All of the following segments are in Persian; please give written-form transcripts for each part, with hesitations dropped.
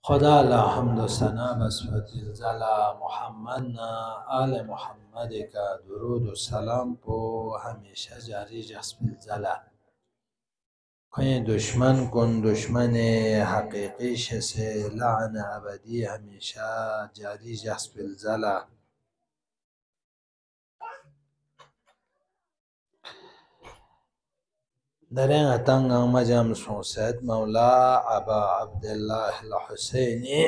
خدا لا حمد و ثنا بسمت زلا محمد نه آل محمد کا درود و سلام پو همیشه جاری جسم زلا کوئی دشمن کن دشمن حقیقی سے لعن ابدی همیشه جاری جسم زلا درين أتنغ مجام سوسد مولا أبا عبد الله الحسيني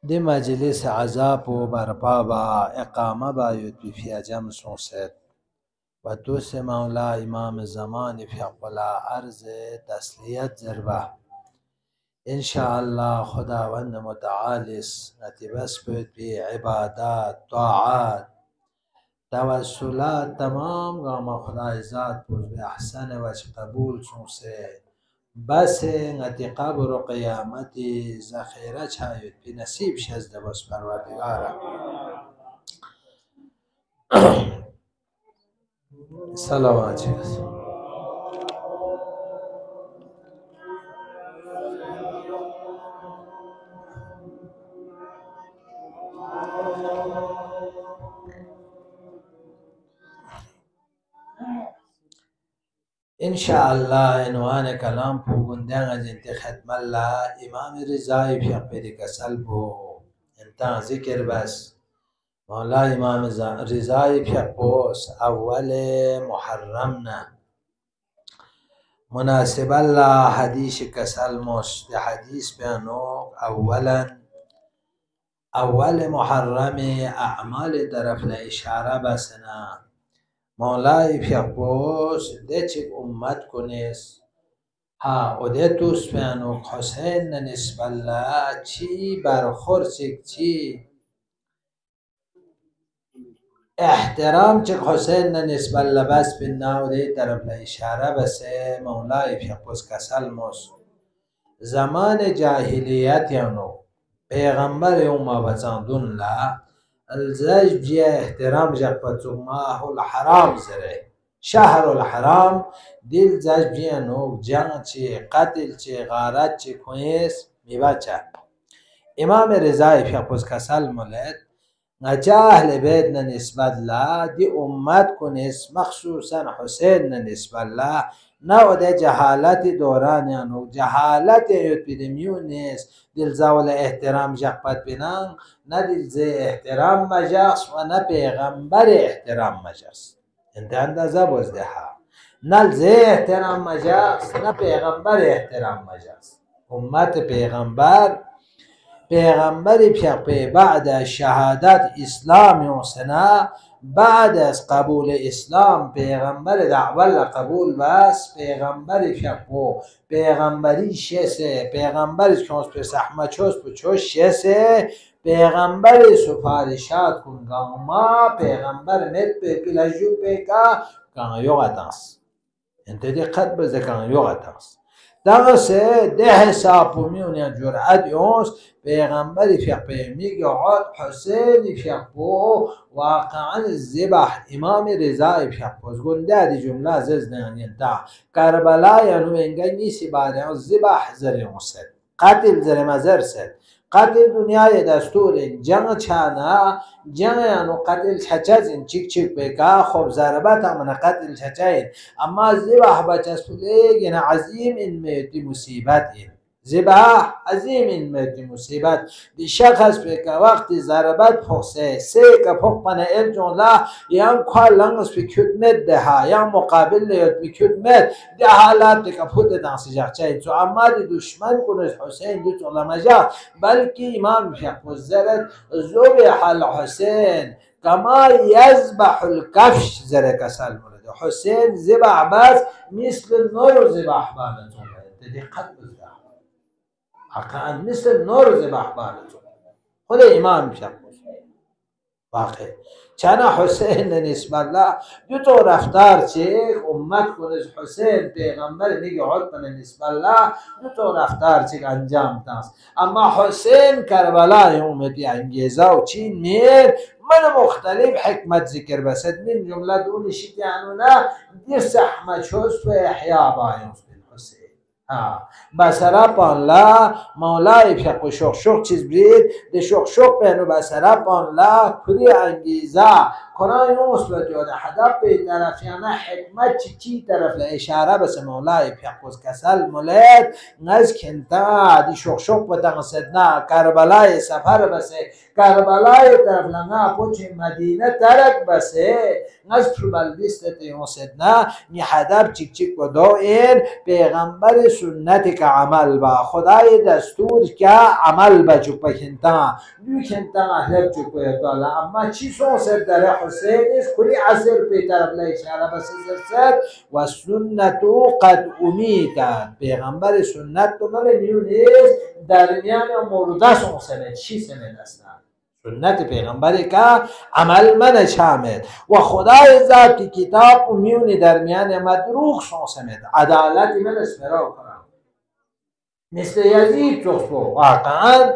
دي مجلس عذاب و برپا با اقامه با يتبي في أجام سوسد و دوس مولا امام زمان في قلا عرض تسليت زربه إن شاء الله خداوند متعالس نتبس في عبادات طاعات توسلات تمام گاما خدای ذات پوز به احسن وجه قبول سوسه بس نتی قبر و قیامتی ذخیره چاید پی نصیب شزده بس پروردگاره صلوات چیز انشاءالله عنوان کلام پو گندن از انت ختم الله امام رضای فی اقبری کسل پو انتا ذکر بس مولا امام رضای فی اقبوس اول محرمنا مناسب الله حدیث کسل مست حدیث بیانو اول محرم اعمال طرف اشاره بسنا مولای فیقوس ده چه امت کنیست ها او ده توس پیانو حسین نسبت الله چی برخور چی احترام چه حسین نسبت الله بس بنا و ده طرف اشاره بسه مولای فیقوس کسل مست زمان جاهلیت یانو پیغمبر اوما بزاندون لا الزج بجي احترام جاكبتو ماه الحرام زره شهر الحرام دل زج بجي انو جنگ چه قتل چه غارت چه كويس ميباچه امام رضای فیقوز کسل مولد نجاهل بیدنا نسبت لا دي امت کنیس مخصوصا حسین نسبت لا نو ده جهالت دوران یانو جهالت یوتپیدمیون نیست دل زاول احترام جقبت بینن نه دل زی احترام مجاس و نه پیغمبر احترام مجاس انت اندازه بزده ها نه زی احترام مجاس نه پیغمبر احترام مجاس امت پیغمبری پیغمبر بعد شهادت اسلام و سنا بعد از قبول اسلام پیغمبر دعوال قبول بس پیغمبری پیغمبر پیغمبری شسه پیغمبری که پر سحمه چوس بچوش شسه پیغمبری سفارشات کنگاما پیغمبر مت به پلاجو پیکا کان یوغتانس انت دقت بزده کان یوغتانس دغسه ده حساب میونه جرأت یونس پیغمبری فیق میگه عاد حسین فیق واقعا الذبح امام رضای فیق گنده دی جمله ززنه تا کربلا یعنی منگه نیسی باره الذبح زره مسد قتل زره مزر سد قتل دنیای دستور جنگ چانا جنگ یعنی قتل چچازین چیک بگا خب ضربت همون قتل چچاین اما ذبح بچسپلیگ یعنی عظیم این میتی مصیبت این ذبح عظیم این میتی مصیبت دی شخص بگا وقتی ضربت پخسه سه که پخ پنه ال جونلا یا کار لنگس بی کت مد ده ها یا مقابل لیت بی کت مد ده حالات که پود دانسی جاچه تو اما دی دشمن کنه حسین دوت علمجا بلکه امام فیق مزرد ذبح الحسین كما يذبح الكفش زره كسل مولد حسين ذبح بس مثل النور ذبح بالتون دقت بزده حقا مثل النور ذبح بالتون خود امام شخص واقع چنا حسین نسبت الله دو تو رفتار چه امت کنه حسین پیغمبر میگه عد کنه نسبت الله دو تو رفتار چه انجام تاست اما حسین کربلا امتی انگیزه و چین میر من مختلف حکمت ذکر بسد من جمله دون شیطی عنونا دیر سحمه چوست و احیا بایوست حسین بسرا پانلا مولای فیق شوق شوق چیز برید ده شوق شوق بینو بسرا پانلا کلی انگیزه کنای نوست یاد هدف به طرفیانه حکمت چی طرف اشاره بس مولای فیق کسل مولد نز کنتا دی شوق شوق بتن سدنا کربلای سفر بس کربلای طرف لنا پوچ مدینه ترک بس نز پروبالویست تیون سدنا نی هدف چیک چیک بدو این پیغمبر سنت که عمل با خدای دستور که عمل با چوک بکنتا دو کنتا احلب چوک بکنتا اما چی سون سر در حسین است کلی عصر پی طرف اشاره بس زرسد و سنتو قد امیتن پیغمبر سنت تو من نیست در میان مرده سون سنت چی سنت است سنت پیغمبری که عمل من شامل و خدای ذاتی کتاب میونی در میان مدروغ سون سنت عدالت من اسمرا کنم مثل یزید چوسو واقعا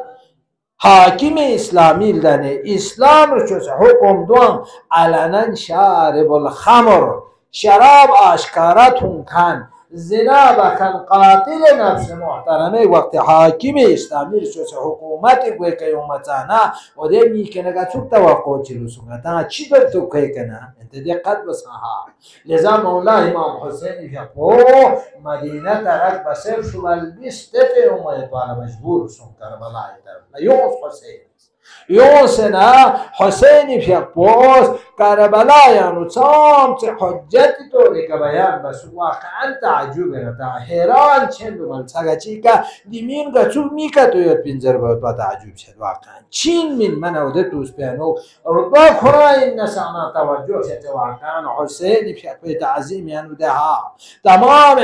حاکم اسلامی دنه اسلام رو چوس حکم دوام علنا شارب الخمر شراب آشکارتون کن زنا بکن قاتل نفس محترمه وقت حاکم اسلامی رو چوس حکومتی کوئی که امتانا و ده میکنه که چوب توقع چلو سنگتا چی در تو کوئی کنه انت دقت بسها لذا مولا امام حسین فیقو مدینه ترک بسر شمال بیستت امت والا مجبور سن کربلای طرف یونس حسین یونسنا حسین فیقوز کربلایانو چام چه حجت طوری که بیان بس واقعا تعجب نتا حیران چند بمال سگا چی که دیمین گا چو میکا تو یاد پینزر باید با تعجب شد واقعا چین من من اوده توس پیانو رضا خرای نسانا توجه شد واقعا حسین فیقوی تعظیم یعنو ده ها تمام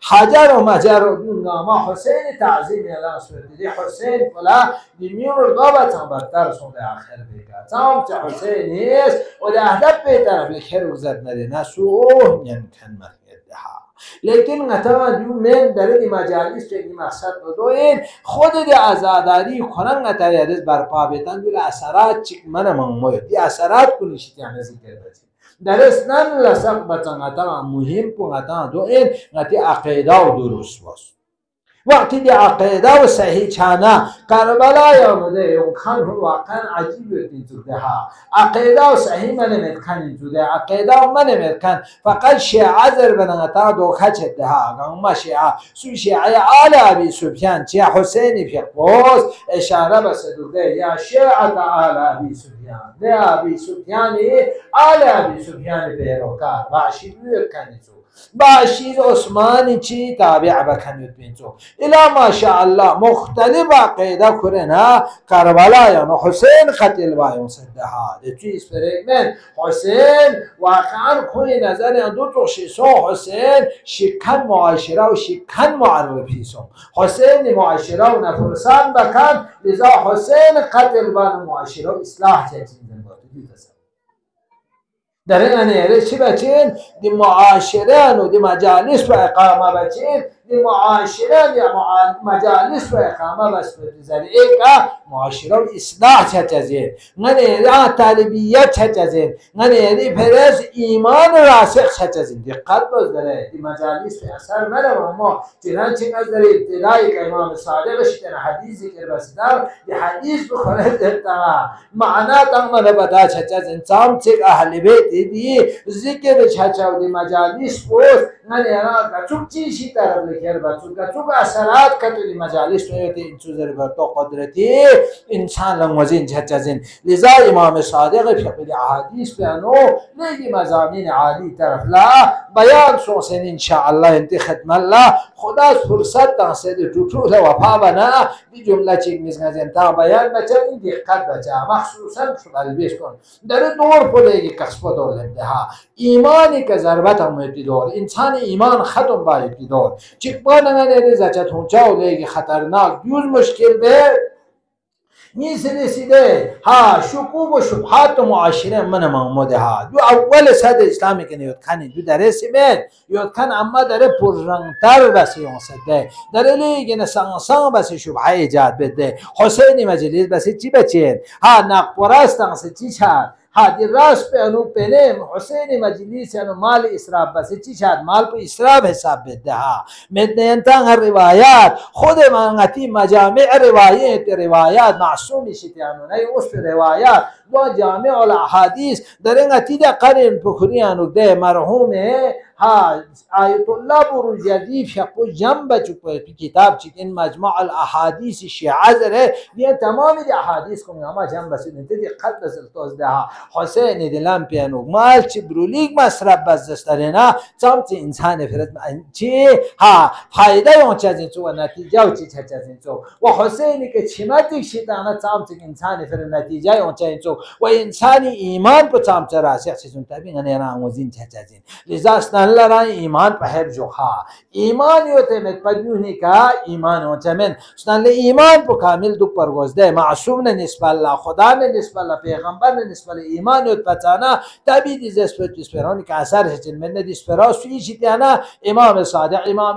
حجر و مجر و دون ناما حسین تعظیم یعنو سویدی حسین فلا دیمین رضا بطن بدتر سون ده آخر بگه تمام چه حسین است و ده هدف به طرف لکر وزد نده نسوه یمکن مرگد ها لیکن نتوان جو من در دی مجالس که مقصد بدو این خود دی ازاداری کنن نتایدز برپا بیتن جول اثرات چک من موید دی اثرات کنیشتی همه ذکر بچید در اسنان لسق بچن نتوان مهم کو نتوان دو این نتی عقیده و درست باست وقتی دی عقیده و صحیح چانه کربلای آمده اون خان واقعا عجیب این توده ها عقیده و صحیح من نمیدکن این توده عقیده و من نمیدکن فقط شیعه زر بنانتا دو خچه ده ها اما شیعه سوی شیعه آل ابی سفیان چیه حسینی فیقوز اشاره بسدوده یا شیعه آل ابی سفیان ده ابی سفیانی آل ابی سفیان بیروکار وعشی بیرد کنی تو باشید عثمانی چی تابع بکنید بینتو الا ماشاءالله مختلف عقیده کرنا کربلا یا حسین قتل بایون سده ها ده چیز فرمن حسین واقعا کوی نظر دو تو شیسو حسین شکن معاشره و شکن معرفی سو حسین معاشره و نفرسان بکن لذا حسین قتل بان معاشره و اصلاح چیزی در این انیره چی بچین؟ دی معاشران و دی مجالس و اقامه بچین دی معاشران یا مجالس و اقامه بس بزنی ایکا معاشره و اصلاح چه چزین ننیره طالبیت چه چزین ننیره پرز ایمان راسخ چه چزین دقت بزدره دی مجالس به اثر نرم اما چنانچه از در ابتدایی که امام صادق شدن حدیثی که بسیدر دی حدیث بخوره دلتا معنا تنمال بدا چه چزین چام چک اهل بیت دی ذکر چاچاو دی مجالس پوست من ایران کچوک چیشی طرف لکر بچوک کچوک اثرات کتو دی مجالس تویتی انچو ذر برتو قدرتی انسان لنوزین چاچازین لذا امام صادق فقیل احادیث پیانو لیدی مزامین عالی طرف لا بیان سوسن انشاءاللہ انتی ختم اللہ خدا فرصت تنسید توتول وفا بنا دی جمله چیک میزنزین تا بیان بچه این دقت بچه مخصوصا شمال کن در دور پلیگی کسب دور لده ها ایمانی که ضربت هم دور انسان ایمان ختم باید دور چیک با نمانه رزاچت هونچا و لیگی خطرناک دیوز مشکل به نیست رسیده ها شکوب و شبهات و معاشره من محمود ها دو اول صد اسلامی که نیود کنی دو در سمت یود کن اما در پررنگتر بسی اون صده در لیگ نسانسان بسی شبهه ایجاد بده حسین مجلس بسی چی بچین ها نقپرست انسی چی چند هادی راست به انو پنه حسین مجلس انو مال اسراف بس چی شاد مال په اسراف حساب بده ها مدنتان هر روایات خود مانگتی مجامع روایات معصوم شتیانو نه اوس روایات و جامع الاحادیث درنگتی ده قرن پخریانو ده مرحوم ها آیت الله بروجردی شپو جنب چوپ کتاب چکن مجموع الاحادیث شیعه زره دیگه تمامی دی احادیث کو ما جنب سید دی قد توز ده حسین دلم پیانو مال چی برولیگ مصرف بزسترنا چمت انسان فرد چی ها فایده اون چیزی تو نتیجه و چی چیزی تو و حسینی که چمتی شیطانه چمت انسان فرد نتیجه اون چیزی تو و انسانی ایمان په چمت راسخ چیزون تبین نه آموزین چیزی لذا الله ایمان په هر جوها ایمان یو ته مت پدونی کا ایمان او چمن سنل ایمان په کامل دو پرگزده معصوم نه نسبت الله خدا نه نسبت الله پیغمبر نه نسبت ایمان او پتانا تبی دیز اسپرانی که اثر چن من نه اسپراس فی چیتانا امام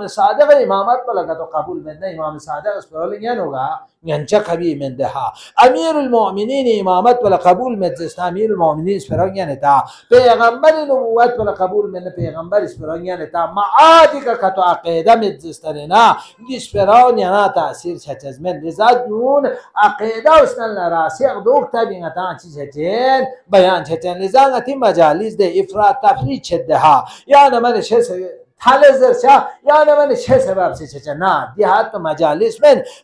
صادق امامت بلگا تو قبول من نه امام صادق اسپرال نگا ینچا کبی من ده امیر المؤمنین امامت بلا قبول مجلس امیر المؤمنین اسپران یعنی تا پیغمبر نبوت بلا قبول من پیغمبر اسپران یعنی تا معادی که کتو عقیده مجلس ترنا اسپران یعنی تاثیر چچز من لذا جون عقیده اسنال راسخ دوک تبین تا چیز چچن بیان چچن لذا نتی مجالس ده افراد تفرید چده ها یعنی من حال زرشا یا نه من چه سبب چه نه دیهات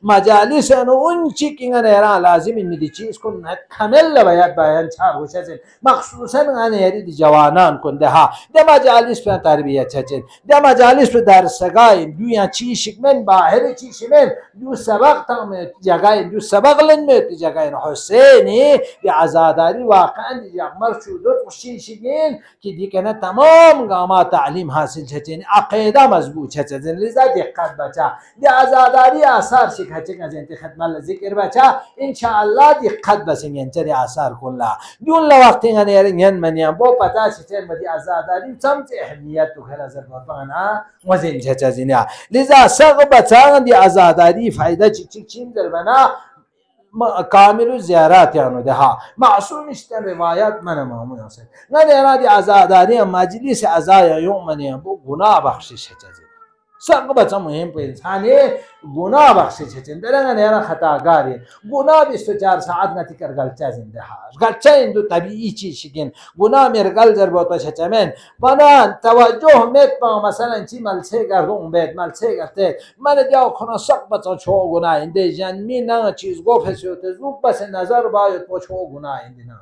مجالس انو اون چی که نه لازم میدی چیز کن کامل باید بیان چار گوشه مخصوصا انه دی جوانان کنده ها ده مجالس پر تربیت چه ده مجالس پر درسگاه دنیا چی شکمن باهر چی شمن دو سبق تام جگای دو سبق لن میت جگای حسینی دی عزاداری واقعا دی اکمر شدود وشی شگین که دی کنه تمام گاما تعلیم حاصل چه عقیده مضبوط چه لذا دقت بچا دی عزاداری آثار شکه چه از انت خدمت ذکر بچا انشاءالله دقت بسین چه آثار کلا دون لوقتی ین منیم با پتا چه مدی عزاداری چمت اهمیت تو خلا ضرورت بنا وزن چه زینا لذا سق بچا دی عزاداری فایده چین در بنا کامل زیارات یانو ده ها معصوم اشتن روایت من مامون هست نه ارادی عزاداری مجلس عزای یومنی بو گناه بخشش چیزی سق بچا مهم په انسانی گناه بخشش چیزی درنگ نه خطاگاری گناه 24 ساعت نتی کر گلچا زنده ها گلچا اندو طبیعی چیز شگین گناه مرگل ضربت چچمن بنا توجه مت با مثلا چی ملسه گردون بیت ملسه گرته من دیو کنه سق بچا چو گناه انده جنمی نه چیز گفت سوت زوب بس نظر باید پو چو گناه انده نه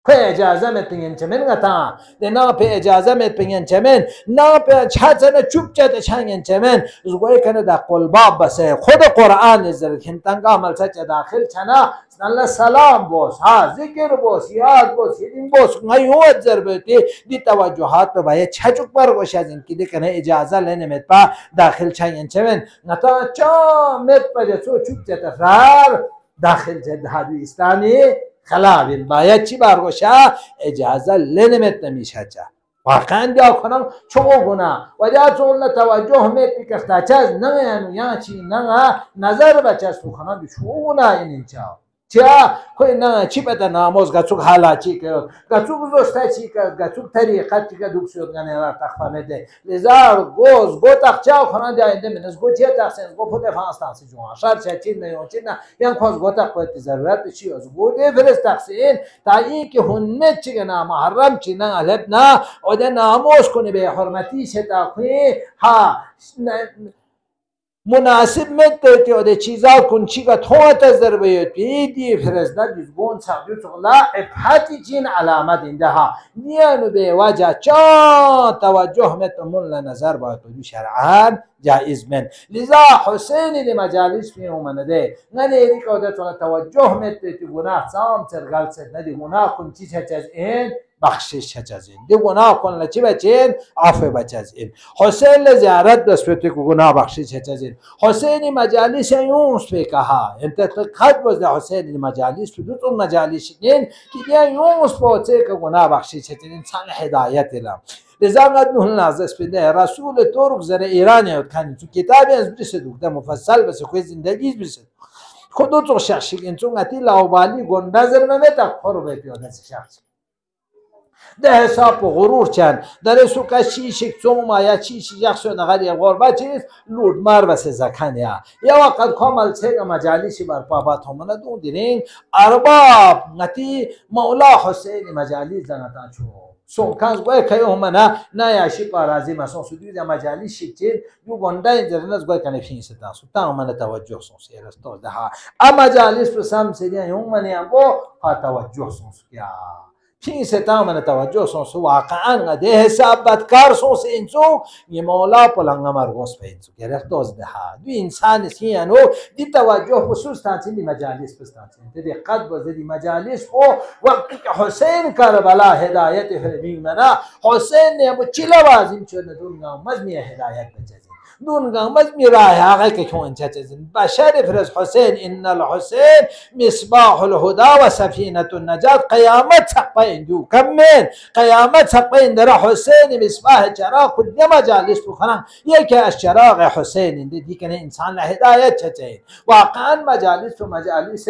په اجازه مت پینن چمن غتا نه په اجازه مت پینن چمن نه په چاڅنه چوب چته چنګن چمن زګوي کنه د قلباب بس خود قران زر کینتنګ عمل سچ داخل چنا الله سلام بوس ها ذکر بوس یاد بوس این بوس غیوت ضربتی دی توجهات به باید چچوک پر گوش از این که کنه اجازه لنه مت با داخل چنګن چمن نتا چا مت په چو چوب چته فرار داخل جد حدی اسلامی خلاف باید چی برگوشه اجازه لنمت نمیشه چه واقعا دیا کنم چو گناه و دیا چو الله توجه میت بکسته چه نه یا چی نه نظر بچه سو کنم چو گناه این چه چه کوئی نه چی بده ناموز گچوک حالا چی کرد گچوک گذاشته چی کرد گچوک طریقت چی کرد دوک شد گنه را تخفامده لذا گوز گوتاق چه کنند یا اینده منز گو چیه تخصیص گو پوده فانستانسی جوان شر چه چی نه چی نه یعنی خواست گوتاق باید ضرورت چی از گوده فرست تخصیص تا این که هنمت چی نه محرم چی نه علب نه و ده ناموز کنی به حرمتی شتا کنی ها مناسب مت ته د چیزا کن چی کا ته ضربه دی فرزدا جزگون سابیو لا ابحاتی جین علامت اندها نیانو به وجه چا توجه مت من نظر باید دو شرعان جائز من لذا حسین لمجالس فی اومنده نه ری کو ته توجه مت ته گناه سام ترگل ست ندی گناه کن چی چه از این بخشش چچازین دی گناه کن لچی بچین عفو بچازین حسین زیارت دست کو گناه بخشش چچازین حسین مجالس یونس به کها انتقاد وز حسین مجالس تو دو مجالس این که دی یونس پوچه کو گناه بخشش چچازین انسان هدایت لام لذا قد نه نازس بده رسول ترک زره ایران یاد کنی تو کتابی از برسه دوده مفصل بس کوی زندگی برسه خودو تو شخصی انتون اتی لاوبالی گنده زرمه تا خورو پیاده شخصی ده حساب و غرور چند در سوکا چیشک چوم یا چیشی یخشو نغری غربه چیز لود مار بس زکن یا وقت کامل سه مجالسی بر پابات همونه دون دیرین ارباب نتی مولا حسین مجالیس زنتا چو سوکانس گوی که همونه نه یاشی پارازی مسون سودی در مجالیس شکل یو گنده اینجرنس گوی کنه فین ستان سو تا همونه توجه سون سیرس تو ده ها اما مجالیس پر سام سریان همونه هم بو ها توجه سون سیا فين ستامن توجه سونس واقعا ده حساب بدکار سونس انسو یہ مولا پلنگا مرگوس پہ انسو کہ رختوز دہا دو انسان سیانو دی توجه خصوص تانسین دی مجالس پستانسین دی قد بزد دی مجالس او وقت کہ حسین کربلا ہدایت فرمین منا حسین نے ابو چلا بازیم چون دنیا مزمی ہدایت بجزین دون قامت میراه آقای که چون چیزن بشر فرز حسین ان الحسین مصباح الهدى و سفینه النجات قیامت سقین جو کمین قیامت سقین در حسین مصباح چراغ کدی مجالس بخنن یکی از چراغ حسین دی کنه انسان هدایت چه واقعا مجالس و مجالس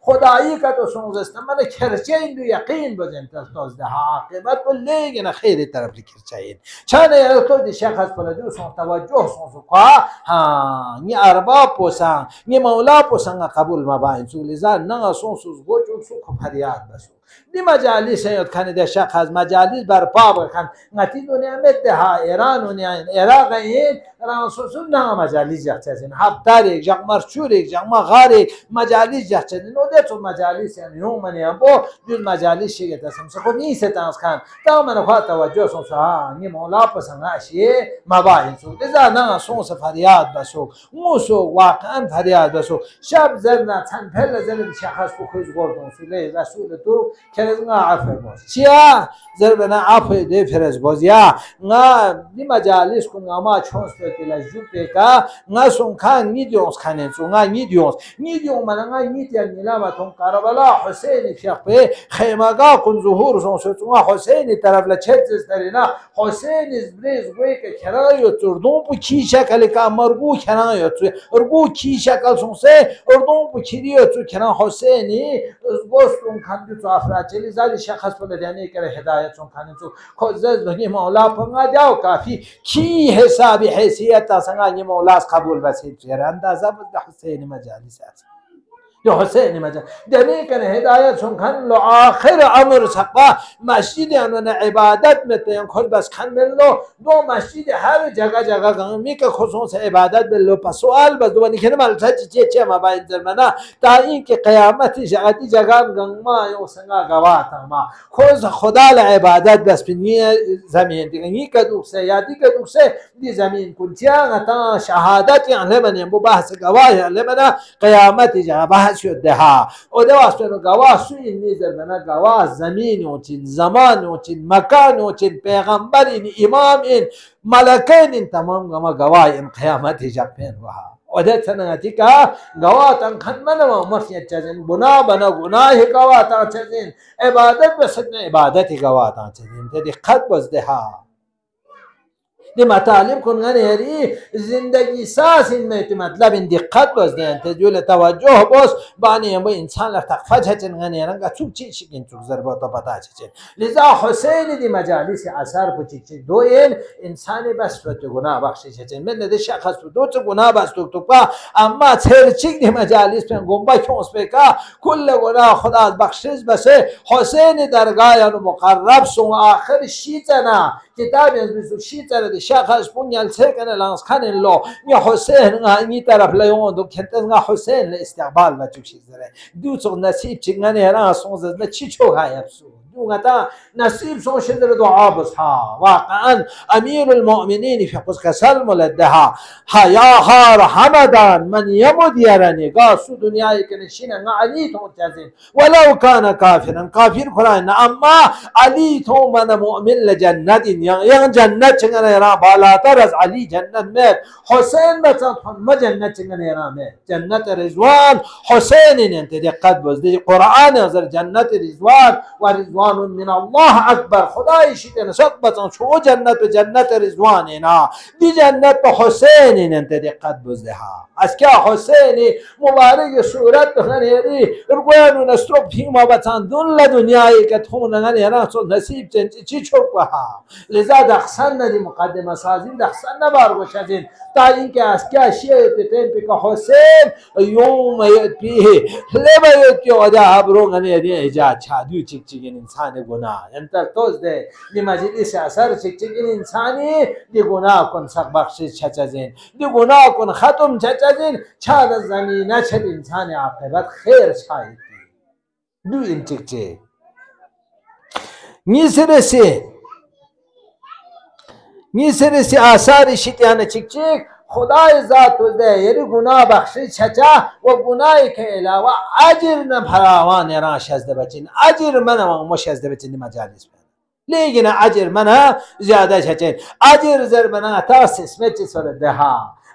خدایی که تو سونزست من کرچه این دو یقین بزن تازده عاقبت و لیگن خیر طرف لکرچه چانه تو دی شخص پلدو سون توجه ها نی ارباب پوسان نی مولا پوسان قبول مباین سو لذا نه سون سوز گوچو سو فریاد بسو دی مجالس یاد کنه ده شخص از مجالس برپا بکن نتی دنیا مت ها ایران و عراق این رانسوس نه مجالس جاتزین هفتار یک جمع مرچور یک جمع غار مجالس جاتزین و ده تو مجالس یعنی هم منی هم با دل مجالس شیعه دستم سه خود نیست تانس کن تا من خواهد توجه سون ها نی مولا پسند اشیه مباین سو لذا نه سون فریاد بسو موسو واقعا فریاد بسو شب زرنا تن پل زرد شخص بخوز گردون سوله رسول تو کرز nga عفو باز چیا زربنا عفو ده فرز باز یا nga دی مجالس کن ما چونس بتلا جوب کا nga سون کان نیدیونس کانن سو nga نیدیون من nga نیتیا نیلامتون کربلا حسین شقه خیمگا کن ظهور سون سو حسین طرف لچت زسترینا حسین زبرز گوی که کرایو تردون بو کی شکل کا مرگو کرایو تو ارگو کی شکل سون سه اردون بو کیریو تو کنا حسینی گوستون کندو تو افراد چلی زادی شخص پر دیانه کرے ہدایت سون کھانے تو خوزز بگی مولا پنگا دیاو کافی کی حسابی حیثیت تاسنگا یہ مولا قبول بسید چیر اندازہ بزد حسین مجالس ہے یا حسین مجالس دیانه کرے ہدایت سون کھان لو آخر عمر سقا مسجد انوان عبادت میتین خود بس کھان ملو دو مسجد ہر جگہ جگہ گامی که خصوص عبادت بلو پس سوال بس دوانی کنه مالتا چه ما باید درمنا تا این که قیامت جگتی جگہ گنگما یا سنگا گواتا ما خوز خدا لعبادت بس پنی زمین دیگه نی کدوکسه یا دی کدوکسه دی زمین کنتیان تا شهادت یعنی لمن بو بحث گواه یعنی لمن قیامت جگہ بحث شده ها و دو اصلا گواه سوی نیزر بنا گواه زمین و چین زمان و چین مکان و چین پیغمبر این امام این ملکین این تمام گواه این قیامت جگہ پین وها وده سنتی که گواه تن خدمن و مرسیت چیزین بنا بنا گناه گواه تن چیزین عبادت بسدن عبادت گواه تن چیزین تدی قد بزده ها دی مطالب کنگن هری زندگی ساس این میتی مطلب این دقت بازدین تجول توجه باز بانی با انسان لفتقفه چچنگن هرنگا چوب چی شکین چوب ضرباتا پتا چچن لذا حسین دی مجالس اثر پچی دو این انسانی بس فتو گناه بخشی چچن من نده شخص دو چو گناه بس تو پا اما چرچک دی مجالس پین گنبا کونس بکا کل گناه خدا از بخشیز بسه حسین درگاه مقرب سون آخر شیطنا کتاب از بیزو شیطنا شخص بنيال سكن لانس كان لو يا حسين ني طرف ليون دو كنت حسين لاستقبال ما تشي زره دو تو نصيب چنگن هرا سونز نه چي چو هايبسو دو غتا نصيب سون شدر دعا بصها واقعا امير المؤمنين في قص كسلم لدها حيا هار حمدان من يمد يرني قاسو دنيا كنشين علي تو متزين ولو كان كافرا كافر قران اما علي تو من مؤمن لجنه ين جنه چنگن هرا بالاتر از علی جنت مت حسین بچن ما جنت چنگن هرامه جنت رضوان حسین انت دقت بزدی قرآن از جنت رضوان و رضوان رضوان من الله اکبر خدای شیطان صد بزن شو جنت و جنت رضوان اینا دی جنت به حسین این دقت بزده ها از که حسین مبارک صورت بخنیدی رگوان نسترب فیما بطن دل دنیایی که تون نگن یران سو نصیب چی چوک ها لذا دخصن ندی مقدمه سازین دخصن نبار گوشدین تا اینکه از که شیعه تیم که حسین یوم پیه لبا یوتیو ادا ابرو غنی ایجاد چادو چیک چیکین انسان گناه انتر توز ده دی مجلس اثر چیک چیکین انسانی دی گناه کن سق بخشش چچزین دی گناه کن ختم چچزین چاد زمینه چد انسان عاقبت خیر شاید دو این چیک چیک میسرسی آثار شیطان چیک چیک خدای ذات ده یعنی گناه بخشی چچا و گناهی که علاوه اجر نفراوان یران شزده بچین اجر من مش شزده بچین مجالس لیکن اجر من زیاده چچین اجر زر من تاس اسمت سر ده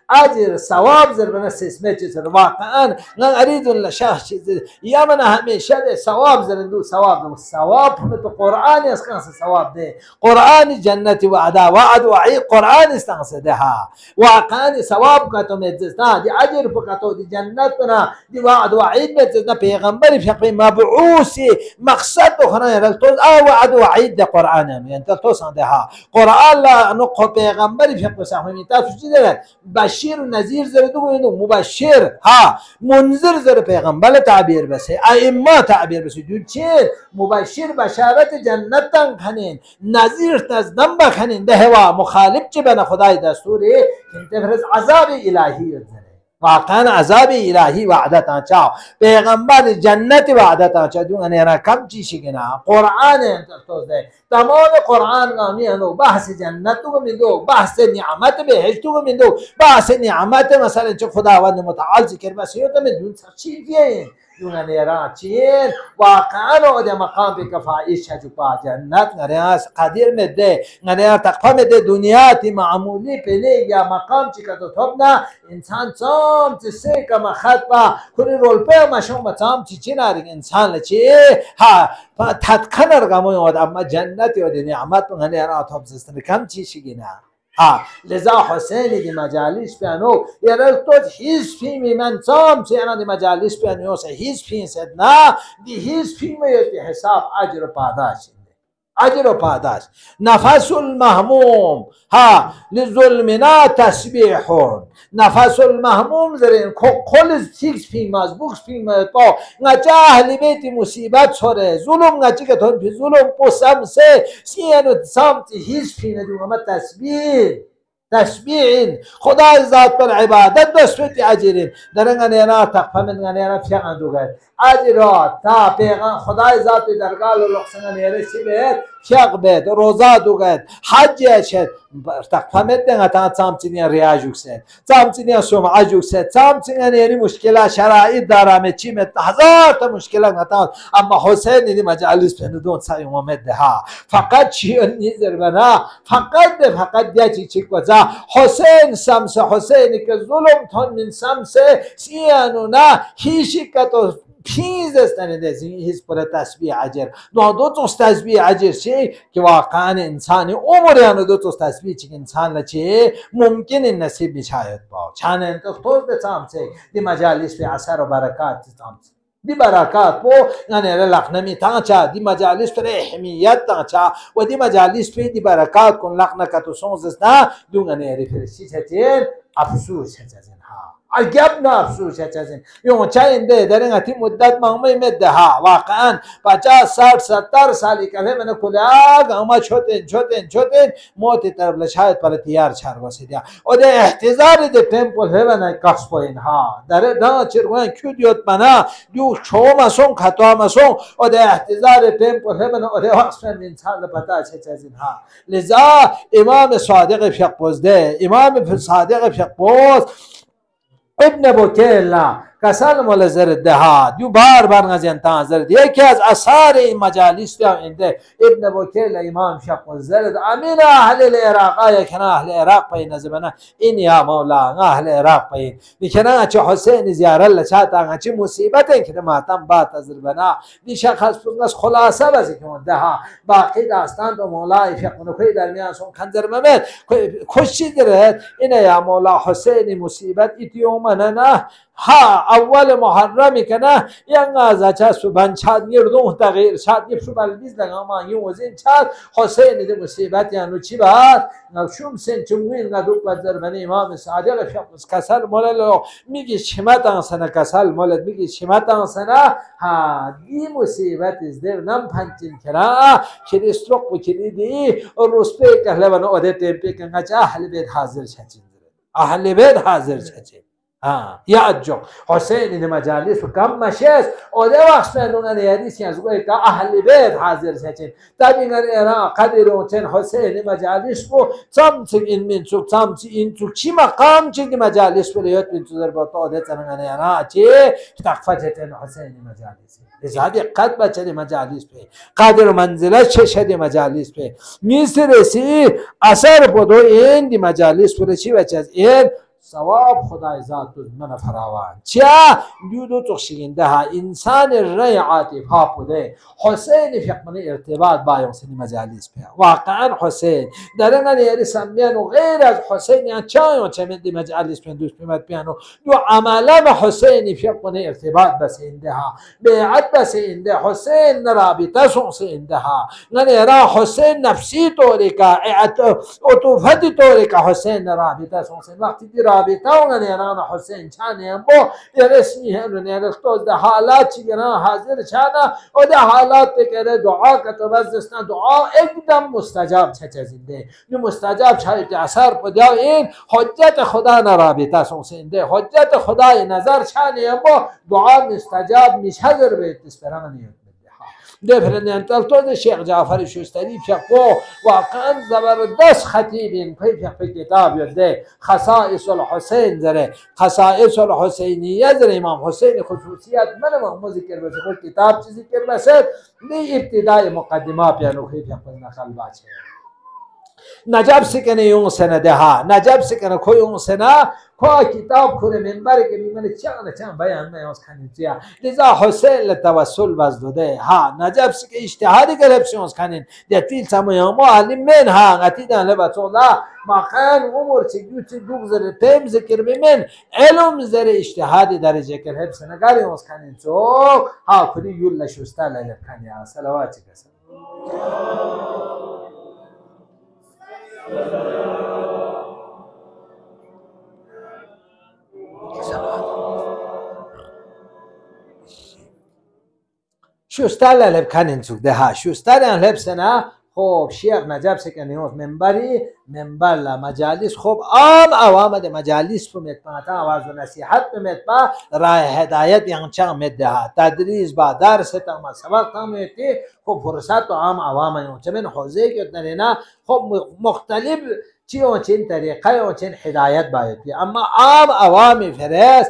اجر ثواب زر من اسمت سر واقعا من اريد لشخص چیز یا من همیشه ثواب زر دو ثواب تو قرآن اس کان ثواب ده قرآن جنت وعد وعید قرآن استنس ده واقعا ثواب کا تو مزنا دی اجر کا تو دی جنت نا دی وعد وعید مزنا پیغمبر فقه مبعوث مقصد تو خنا تو وعد وعید ده قرآن یعنی تو سن ده قرآن لا نو پیغمبر فقه صحیح میتا چیز ده بشیر و نذیر زر دو مبشر منذر زر پیغمبر تعبیر بسه ائمه تعبیر بسه دو چه مبشر بشارت جنتن خنین نذیر تزدم بخنین ده هوا مخالف چه بنا خدای دستوری که تفرز عذاب الهی زره واقعا عذاب الهی وعدت آنچا پیغمبر جنت وعدت آنچا دو انیرا کم چیشی گنا قرآن انتر تمام قرآن گامی انو بحث جنت تو میدو بحث نعمت بهشت تو میدو بحث نعمت مثلا چه خداوند متعال ذکر بس یو تم دون چی فیه دون انیرا چین واقعا او ده مقام به کفایش جو پا جنت نریاس قدیر مده نریا تقفا مده دنیا تی معمولی پله یا مقام چی کتو تبنا انسان سام تسه کما خطبا کنی رول پی مشون بتام چی نارگ انسان چی ها تدکن ارگاموی ود اما جنتی ود نعمت نریا تب زستن کم چی شگینا لذا حسین دی مجالس پیانو یعنی تو هیچ فیلمی من سام چینا دی مجالس پیانو سه هیچ فیلم سد نه دی هیچ فیلمی یه حساب اجر و پاداش اجر و پاداش نفس المهموم لظلمنا تسبیحون نفس المهموم زرین کل سیکس فیلم از بوکس فیلم تو نچه اهل بیت مصیبت سره ظلم نچه که تون پی ظلم پسم سه سیانو سامتی هیچ فیلم دو اما تسبیح خدای ذات پر عبادت دستوی اجرین درنگ نینا تقفا من نینا فیقن دو گرد اجرات تا پیغان خدای ذات درگاه لحسن نیره چی بید فیق بید روزا دو گرد حج شد تقفا مدنگا تا چامچینی ریاجوک سید چامچینی سمعجوک سید چامچینی نیری مشکل شرائط دارم چی مد هزار تا مشکل نتاون اما حسین نیدی مجالس پندون سای اومد ها فقط چی نیزر بنا فقط دیا چی کجا حسین سمس حسینی که ظلم تون من سمس سیانو نه هیچی که تو پیز استنده هیچ پر تسبیح اجر دو تا تسبیح اجر چی که واقعا انسانی عمریانو دو تا تسبیح چی انسان لچی ممکن نصیب میشاید با چند انتخاب به سمسه دی مجالس به اثر و برکات سمسه دی برکات پو یعنی لقنمی تانچا دی مجالس پر اهمیت تانچا و دی مجالس پر دی برکات کن لقنکتو سونزسنا دونگنی ریفرشی چتین افسوس چتین عجب نافسوس چتین یون چاینده درین اتی مدت مهمی مده ها واقعا 50-60-70 سالی که من کلاگ اما چوتین موتی طرف لشاید پر تیار چار وسیدیا و ده احتضار ده تمپل هیون کاس پوین ها در دا چرگوین کودیوت بنا دو چومسون خطوامسون و ده احتضار تمپل هیون و ده وقت من انسان پتا چتین ها لذا امام صادق فقبوزده امام صادق فقبوز ابن بوکیلا کسل مال زرد ها دیو بار نزین تا زرد. یکی از اثار این مجالس یا اینده ابن بکیل امام شق زرد امین اهل العراق آیا کنا اهل عراق پای نزبنا این یا مولا اهل عراق پای میکنن چه حسین زیاره لچاتا چه مصیبت این که ماتم بات زربنا دی شخص از خلاصه بازی که ده باقی داستان تو مولا شق نوکی درمیان سون خنجر ممت خوشی درد این یا مولا حسین مصیبت ایتیومن نه ها اول محرمی که نه ینگ از اچاس بنچاد نیردون تغییر شاد نیفشو بالبیز لگا ما یون وزین چاد حسین ده مصیبت یعنی چی بعد نشوم سن چموین ندوق بدر بنی امام صادق شخص کسل مولد میگی چمت آنسنا کسل مولد میگی چمت آنسنا ها دی مصیبت از در نم پنچین کرا کلی استروک بکلی دی روز پی که لبنا عادت پی که نچ اهل بیت حاضر چچین اهل بیت حاضر چچین یاد حسین این مجالس کم مشیز او ده وقت نونن یادیسی از گوی که اهل بیت حاضر شدن تابینگر ایران قدر چن حسین مجالس کو سامچ این منسوب سامچ این تو چی مقام چی مجالس ولیت منسوب در باطا ده تنگانه ایران چی تقفت چن حسین مجالس لذا قد بچه مجالس पे قدر منزله چشد مجالس पे میسرسی اثر بدو این دی مجالس پر چی بچه از این ثواب خدای ذات من فراوان چیا دیو تخشین ده انسان رای عاطف ها بوده حسین فقط ارتباط با یوسنی مجالس पे واقعا حسین درنگ یاری سمیان و غیر از حسین یا چای چه مدی مجالس पे دوست میاد پیانو دو عملا حسین فقط ارتباط بس اینها بیعت بس اینده حسین رابطه سوس اینها نه را حسین نفسی طوری کا عطوفتی طوری کا حسین رابطه سوس وقتی رابطه و نیران حسین چانه هم با رسمی هم نیرختوز ده حالات چیگران حاضر چانا و ده حالات بکره دعا کتو بزدستان دعا اقدم مستجاب چه چیزنده نو مستجاب چه اثر پدیا این حجت خدا نرابطه سوسنده حجت خدای نظر چانه هم با دعا مستجاب میشه در بیت اسپران نیت ده فرندن تو شیخ جعفر شوستری فقو واقعا زبردست خطیبین پی کتاب یده خصائص الحسین زره خصائص الحسینیه زره امام حسین خصوصیات من ما ذکر بس خود کتاب چیزی ذکر بس دی ابتدای مقدمه پیانو خیلی فقو نخل باچه نجاب سکنه یون سنه ده ها نجاب سکنه کوی یون سنه کو کتاب کنه منبر که میمونه چند بیان میاس کنید لذا حسین لتوسل وزده ها نجاب سک اجتهادی گرفت کنین دتیل سمو ما علم من ها قتیدن لبتولا ما خان عمر چگوت دوغزر تیم ذکر بمن علم زر اجتهادی درجه کر حفظ نگاری اوس کنین تو ها کلی یول شوستا لکنیا صلوات کسا شوستر لب کنین سوک ده ها شوستر لب سنا خوب شیخ نجاب سکنیوز منبری منبر لا مجالس خوب عوام ده مجالس په متپاتا आवाज و نصیحت په متپا راه هدایت یان چا مده تدریس با درس تا سبق تا متی خوب فرصت عوام یون چمن حوزه کې نه خوب مختلف چیو چین طریقه و چین هدایت باید اما عوام فرس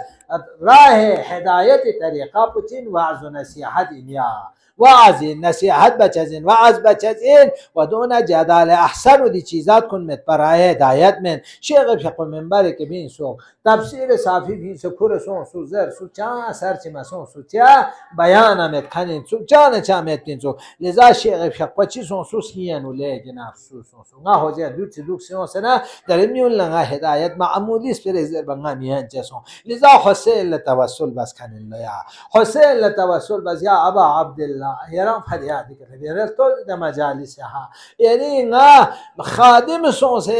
راه هدایت طریقه پچین وعظ و نصیحت اینیا وعظ نصیحت بچزین وعظ بچزین و دون جدال احسن و دی چیزات کن مت برای هدایت من شیخ فقه منبر که بین سو تفسیر صافی بین سو کور سو سو زر سو چا سر چ مسون سو چا بیان مت کنین سو جان چا مت بین سو لذا شیخ فقه چی سو سو سین و لگن افسوس سو نه هوجه دوت دوک سیون سنا در میون لنگا هدایت معمولی است پر زر بنگا میان جسون لذا حسین لتوسل بس کنین یا حسین لتوسل بس یا ابا عبدالله یرام فریادی کرده بیرد تو ده مجالس ها یعنی نا خادم سون سے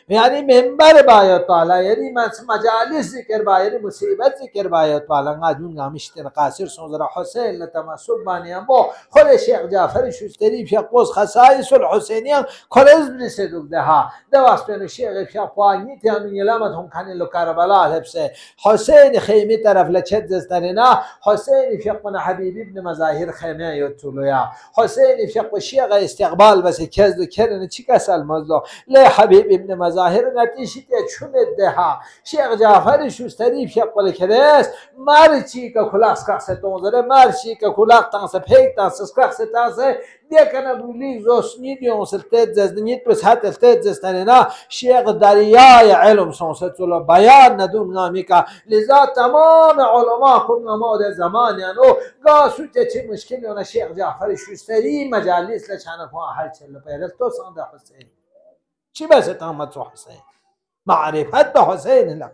یعنی منبر باید تعالی یعنی مجالس ذکر باید مصیبت ذکر باید تعالی نا جون گامشتن قاصر سون زرا حسین لتمسک بانی امو خود شیخ جعفر شوستری فقوس خصائص الحسینیان کلز برسد ده ها ده واسطه شیخ شفاعی تیانو یلامت هم کنی لو کربلا لبسه حسین خیمه طرف لچت زسترینا حسین فقنا حبیب ابن مظاهر خیمه میان یوتولویا حسین فقه شیخ استقبال بس کزد کرن چی کسل مزلو لی حبیب ابن مظاهر نتیشت چون دها شیخ جعفر شوستری فقه کرس مرچی که کلاس کاستون زره مرچی که کلاس تانس پیک تانس کاستانس دیکنه بولی زوسنی دیون سلطت زدنیت بس حتی سلطت زستنینا شیخ دریای علم سونست ولو بیان ندون نامی که لذا تمام علما کن نماد زمان یعنی گاسو چه مشکلی اون شیخ جعفر شوستری مجالس لچانه فا هر چلو پیرس تو سانده حسین چی بس تامت حسین معرفت به حسین لك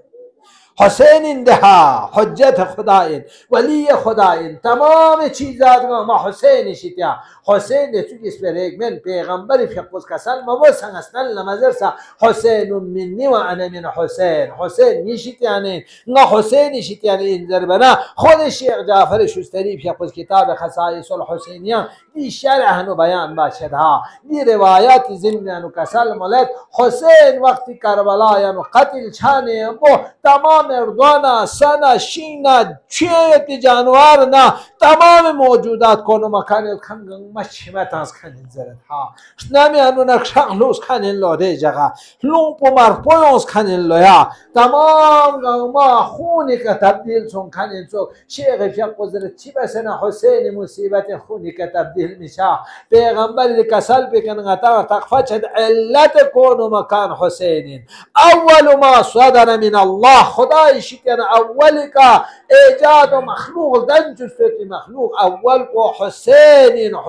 حسین دها حجت خداین ولی خداین تمام چیزات ما حسین شتیا حسین تو اس پر ایک من پیغمبر فقوس کسل ما سنستن لمزرسا حسین منی و انا من حسین حسین نشتیانه نه حسین شتیانه این ضربنا خود شیخ جعفر شوستری فقوس کتاب خصائص الحسینیه دی شرح و بیان باشد ها دی روایات زندان و کسل ملت حسین وقتی کربلا یعنی قتل چانه بو تمام اردوانا سنا شینا چیت جانوار نا تمام موجودات کنو مکان کنگن مچمت از کنین زرد ها نمی انو نکشاقلوز کنین لوده جگا لومپو مرپویونز کنین لویا تمام ما خونی که تبدیل سون کنین سو شیخ فقه زرد چی بسنا حسین مصیبت خونی که تبدیل میشه پیغمبری کسل بکنن اتا تقفا چد علت کنو مکان حسینین اول ما صدر من الله خدای شکن اولی که ایجاد و مخلوق دنجستوی مخلوق اول کو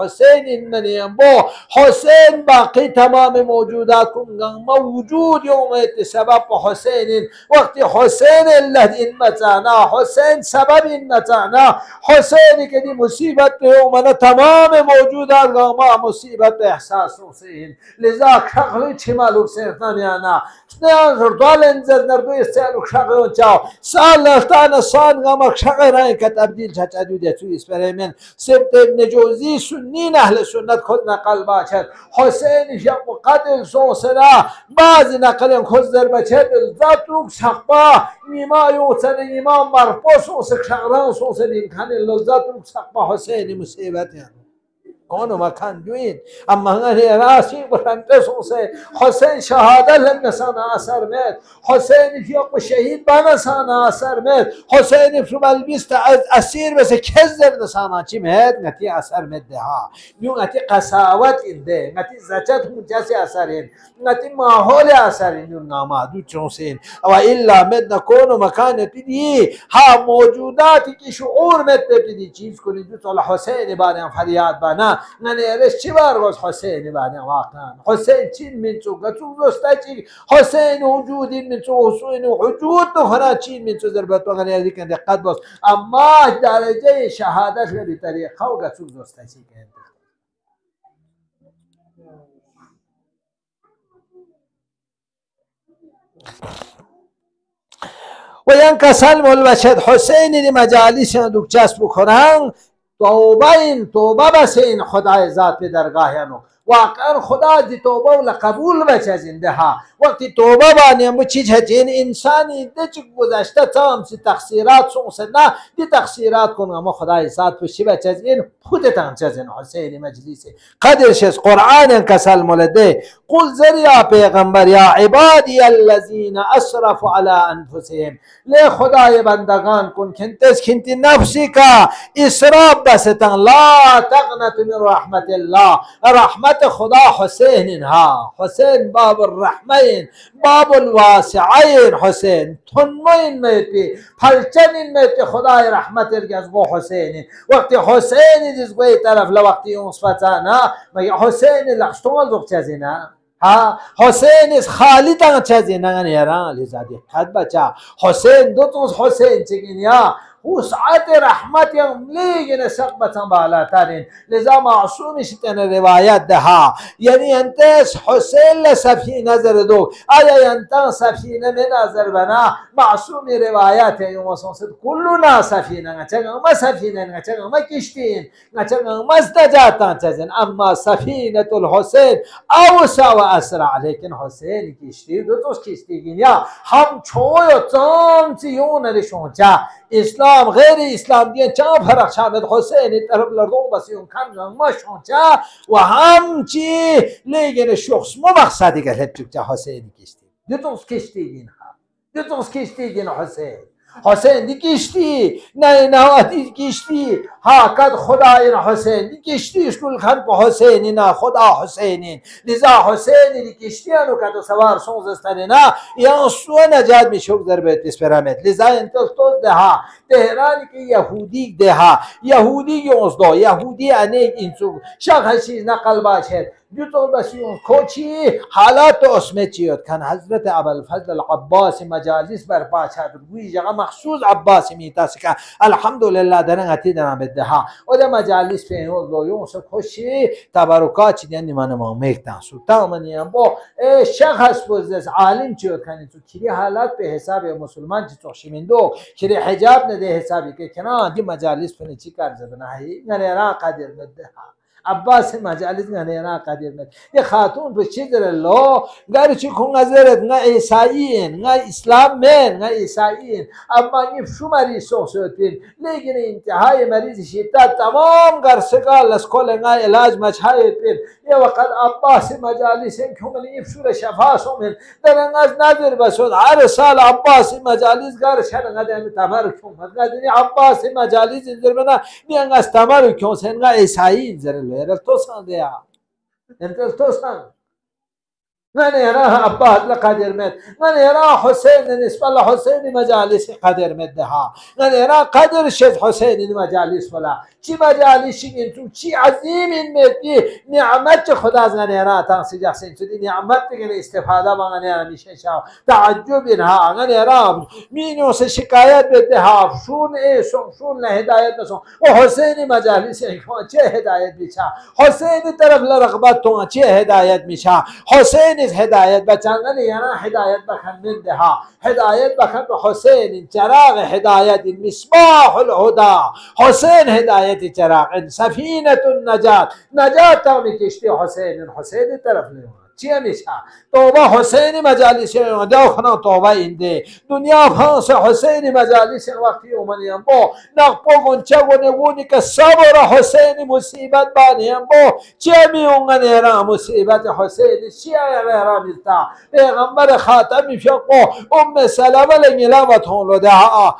حسین منیم بو حسین باقی تمام موجودات کنگن موجود یوم سبب حسین وقتی حسین الله این متانا حسین سبب این متانا حسینی که دی مصیبت یومنا تمام موجودات ما مصیبت احساس حسین لذا خغلی چی معلوم سرطانیانا دال انزد نردو استعلو شغل چاو سال لفتان سان غمک شغل رای که تبدیل چچدوده توی اسپریمن سبت ابن جوزی سنین اهل سنت خود نقل باشد حسین شب قتل سوسنا بعض نقل خود در بچه ذات روک سقبا نیما یوتن نیما مرپو سوسک شغران سوسن امکان لذات روک سقبا حسین مصیبت یعنی کونو مکان دوین اما هنگه راسی بخنده سوسه حسین شهاده لنسان اثر مید حسین فیق شهید بانسان اثر مید حسین فرمال بیست اسیر بس کزر نسانا چی مید نتی اثر مید ده ها نیو نتی قساوت این ده نتی زجت مجاسی اثرین نتی ماحول اثرین نیو ناما دو چونسین و ایلا مید نکونو مکان تیدی ها موجوداتی که شعور مید تیدی چیز کنی دو طول حسین بانیم فریاد بانا ننیرش چی بارگوز حسین بانیم واقعا حسین چین من چو گتو دوستا چی حسین وجود من چو حسین وجود دخنا چین من چو ضربت و غنیردی کن دقت باز اما درجه شهادت به طریقه و گتو دوستا چی کن و ین کسل ملوشد حسین دی مجالیس دوک چسب بکنن توبه بس این خدای ذات به درگاهیانو واقعا خدا دی توبه و قبول بچه زنده ها وقتی توبه بانیم چیز هجین انسانی ده چی گذشته تام سی تقصیرات سونسه نه دی تقصیرات کنه اما خدای ذات پشی بچه زین خودتان چزین حسین مجلیسی قدرش از قرآن کسل ملده قل زریا پیغمبر یا عبادی الذین اسرفوا علی انفسهم لی خدای بندگان کن کنتس کنتی نفسی کا اسراف بستن لا تقنط من رحمت الله رحمت خدا حسین ها حسین باب الرحمین باب الواسعین حسین تنمین میتی پلچنین میتی خدای رحمت از گو حسین وقتی حسین از گوی طرف لوقتی اون صفتانا مگه حسین لخشتون زوق چزینا ها حسین از خالی تنگ چزینا نیران لذادی قد بچا حسین دو تونس حسین چگینیا وسعت رحمت یم لیگن سقبتن بالاترین لذا معصوم شتن روایت دها یعنی انتس حسین لسفینه نظر دو آیا انتان سفینه من نظر بنا معصوم روایت یوم سنسد کلنا سفینه نچنگ اما سفینه نچنگ اما کشتین نچنگ اما استجاتان چزن اما سفینه الحسین اوسع و اسرع لیکن حسین کشتی دو توس کشتیگین یا هم چوی و تام چیون رشون چا اسلام اسلام غیر اسلام دیگه چه فرق شامد حسین طرف لردون بسیون کن ما شونچا و همچی لیگن شخص مو مقصدی که هلتوک حسین کشتی دیتونس کشتی دیتونس کشتی حسین حسین دی کشتی نه نهاتی کشتی ها کد خدای حسین دی کشتی اشکول خان په حسین نه خدا حسینین لذا حسین دی کشتی انو کدو سوار سونزستانی نه یا سو نجات میشوک در بیت اسپرامت لذا انتل توز ده ها تهرانی که یهودی ده ها یهودی یونزدو یهودی انیک اینسو شخصی نقل باشد دیتون بسیون کوچی حالات اسمه چیود کن حضرت ابوالفضل العباس مجالس برپا شد گوی جگه مخصوص عباس میتاس که الحمدلله درن اتی درن بده ها و ده مجالس پینوز دویون سو کوچی تبرکات چی دیان نیمان مامیکتن سو تامنی هم با شخص بزدس عالم چیود کنی تو کلی حالات به حساب مسلمان چی توشیمندو کلی حجاب نده حسابی که کنان دی مجالس پینی چی کار زدنه هی یعنی را قدر نده ها عباس مجالس غنینا قدیر نت یه خاتون به چی در الله گاری چی کن نظرت نه عیسایین نه اسلام من نه عیسایین اما این شماری سوسوتین لیکن انتهای مریض شدت تمام گرسگال اسکول نه علاج مچهای پین یه وقت عباس مجالس این کمال این شور شفا سومن در انگاز نظر بسود هر سال عباس مجالس گار شر نگه تمر کم نگه عباس مجالس انجر بنا نی انگاز تمر کم سنگا عیسایین زر Era tosan dia. Entel tosan. من يرى عباس لقدر مد من يرى حسين بالنسبة لحسين مجالس قدر مدها من يرى قدر شد حسين مجالس ولا چی مجالس انتو چی عظیم مدی نعمت خدا از من يرى تنسي جحسين تو دي نعمت که استفاده با من يرى میشه شاو تعجب اینها من يرى مینو سے شکایت بدها شون شون هدایت بسون و حسين مجالس چه هدایت میشه حسين طرف لرغبت تو چه هدایت میشه حسين هدایت بچندن یعنی هدایت بخن من دها هدایت بخن به حسین چراغ هدایت مصباح الهدى حسین هدایت چراغ سفینه النجات نجات تا میکشتی حسین طرف لیوان چیه میشه توبه حسین مجالس داخنا توبه اینده دنیا خانس حسین مجالس وقتی اومنیم با نقبون چه گونی که صبر حسین مصیبت بانیم با چه میونگن ایرا مصیبت حسین چیه ایرا میلتا پیغمبر خاتمی فقو سلمه لنگلاوت هون ده ها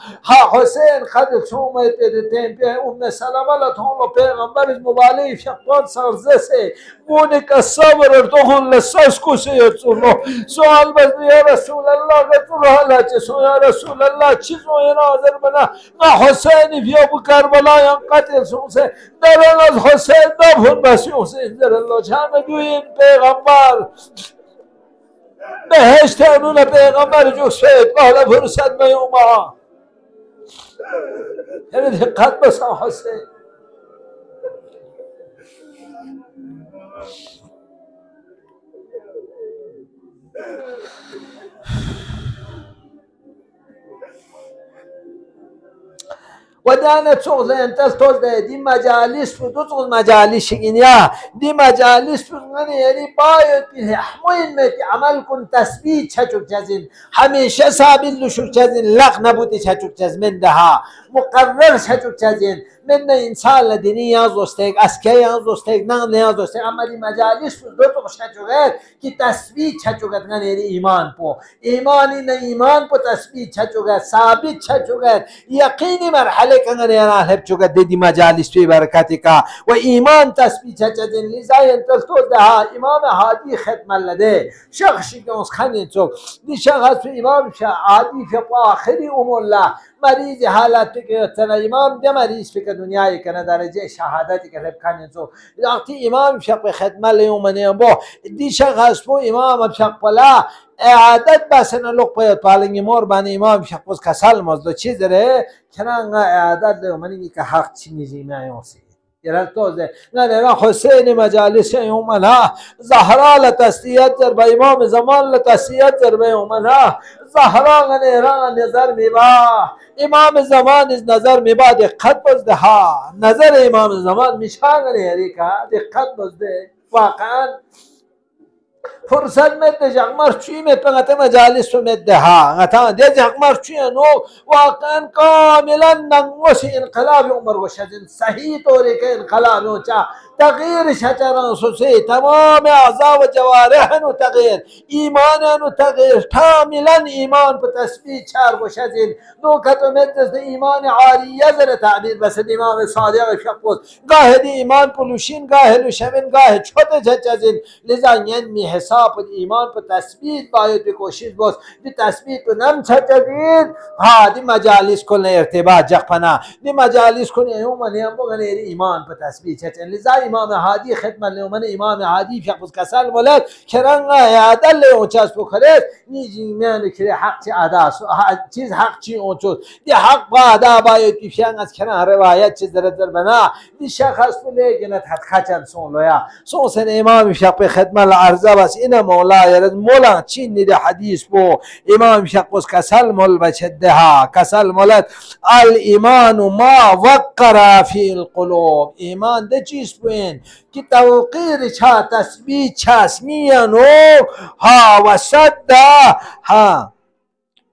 حسین خد چومه تیم پی سلمه لتون پیغمبر مبالی فقوان سرزسه گونی که صبر دهون لساس کسی سوال بس یا رسول الله قطر حالا چه سو یا رسول الله چیزو این آذر بنا نه حسینی بیا بو کربلا یا قتل سونسه در از حسین دفن بسی حسین در الله چه میگوین پیغمبر بهشت انون پیغمبر جو سید بالا فرصت میوما یعنی دقت بسا حسین و دانه چوز انتل توز ده دی مجالس دو چوز مجالس شگینیا دی مجالس یعنی باید همین میتی عمل کن تثبیت چچوک چزین همیشه ثابت لشوک چزین لغ نبودی چچوک چز من دها مقرر چچوک چزین من انسان لدینی یاز دوستک اسکه یاز دوستک نغ نیاز دوستک اما دی مجالس دو چوز چچوکت که تثبیت چچوکت یعنی ایمان پو ایمانی نه ایمان پو تثبیت چچوکت ثابت چچوکت یقینی مرحله کنن یانا هب چوکت دی مجالس پی برکتی کا و ایمان تثبیت چچدن لیزا انتل تو ده امام هادی ختم لده شخصی که از خنین چوک دی شخص پی امام هادی فی آخری الله مریض حالت که تنا امام ده مریض فی دنیای کنه درجه شهادتی که لب کنین چوک وقتی امام شق ختم لیومنی با دی شخص پو امام شق پلا اعادت بسن لوگ پایت پالنگی مور بانی امام شخص کسال مزدو چیز ره کنان اعادت لیومنی که حق چی نیزی میایوسی یرال توزه نه حسین مجالس یومنا زهرا لتسلیت در به امام زمان لتسلیت در به یومنا زهرا غنیران نظر میبا امام زمان از نظر میبا دقت بزده ها نظر امام زمان میشا غنیری که دقت بزده واقعا فرصت مده جغمر چی میپنگت مجالس و مده ها غتا ده جغمر چی نو واقعا کاملا نقص انقلاب عمر وشدن صحیح طوری که انقلاب وچا تغییر شجران سوسی تمام اعضاء و جوارح و تغییر ایمان و تغییر کاملا ایمان په تثبیت چار وشدن نو کتو مدز ایمان عاریه زر تعبیر بس امام صادق شخص گاه دی ایمان پلوشین گاه لوشمن گاه چوت جچزن لذا ینمی حساب ایمان پر تثبیت باید بکوشید باز دی تثبیت پر نم چچدید ها دی مجالس کنه ارتباط جخپنا دی مجالس کنه ایومن هم بگن ایمان پر تثبیت چچن لذا امام هادی خدمت لیومن امام هادی شخص کسال ولد کرنگا یادل اونچاس بخرید نیجی میانو کری حق چی ادا چیز حق چی اونچوز دی حق با ادا باید پیشنگ از کنه روایت چیز در بنا دی شخص لیگنت حد خچن سون لویا سون سن امام شخص خدمت العرضه بس این مولا یرد مولا چین نیده حدیث بو امام شخص کسل مول بچده ها کسل مولد الایمان ما وقر فی القلوب ایمان ده چیز بوین که توقیر چا تثبیت چاسمیانو ها و صده ها